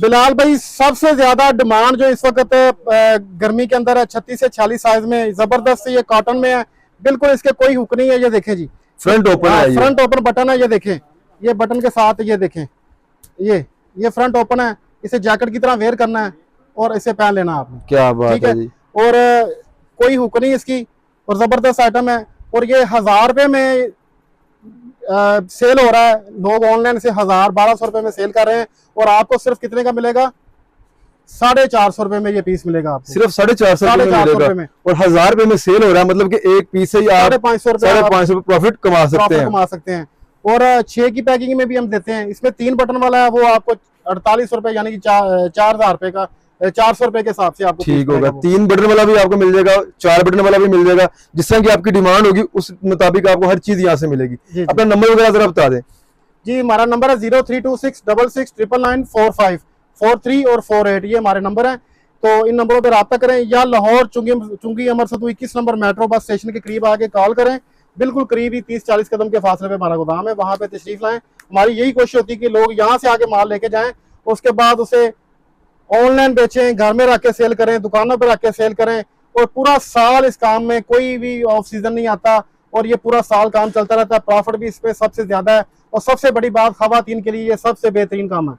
बिलाल भाई सबसे ज्यादा डिमांड जो इस वक्त गर्मी के अंदर है 36 से 46 साइज में, जबरदस्त ये कॉटन में है, बिल्कुल इसके कोई हुक नहीं है। ये देखें जी, फ्रंट ओपन है, फ्रंट ओपन बटन है। ये देखें, ये बटन के साथ ये देखें, ये फ्रंट ओपन है। इसे जैकेट की तरह वेयर करना है और इसे पहन लेना आपने। क्या बात ठीक है जी। और कोई हुक नहीं इसकी, और जबरदस्त आइटम है। और ये 1000 रुपए में सेल हो रहा है, लोग ऑनलाइन से 1000-1200 रुपए में सेल कर रहे हैं, और आपको सिर्फ कितने का मिलेगा? 450 रुपए में ये पीस मिलेगा आपको, सिर्फ 450 रुपए में। और 1000 रुपए में सेल हो रहा है, मतलब कि एक पीस से ही आप 550 रुपए प्रॉफिट कमा सकते हैं। और 6 की पैकिंग में भी हम देते हैं। इसमें 3 बटन वाला है, वो आपको 48 रुपए यानी कि 4000 रुपए का, 400 रुपए के हिसाब से आपको ठीक होगा। 3 बटन वाला भी आपको मिल जाएगा, 4 बटन वाला भी मिल जाएगा, जिस तरह की आपकी डिमांड होगी उस मुताबिक आपको हर चीज यहाँ से मिलेगी। अपना नंबर वगैरह जरा बता दें जी। हमारा नंबर है 0326669945 43 और 48, ये हमारे नंबर हैं। तो इन नंबरों पर रब्ता करें, या लाहौर चुंगी अमर सतू 21 नंबर मेट्रो बस स्टेशन के करीब आके कॉल करें। बिल्कुल करीब ही 30-40 कदम के फासले पे हमारा गोदाम है, वहां पे तशरीफ लाएं। हमारी यही कोशिश होती है कि लोग यहाँ से आके माल लेके जाएं, उसके बाद उसे ऑनलाइन बेचें, घर में रख के सेल करें, दुकानों पर रख के सेल करें। और पूरा साल इस काम में कोई भी ऑफ सीजन नहीं आता, और ये पूरा साल काम चलता रहता है। प्रॉफिट भी इस पे सबसे ज्यादा है, और सबसे बड़ी बात, खवातीन के लिए ये सबसे बेहतरीन काम है।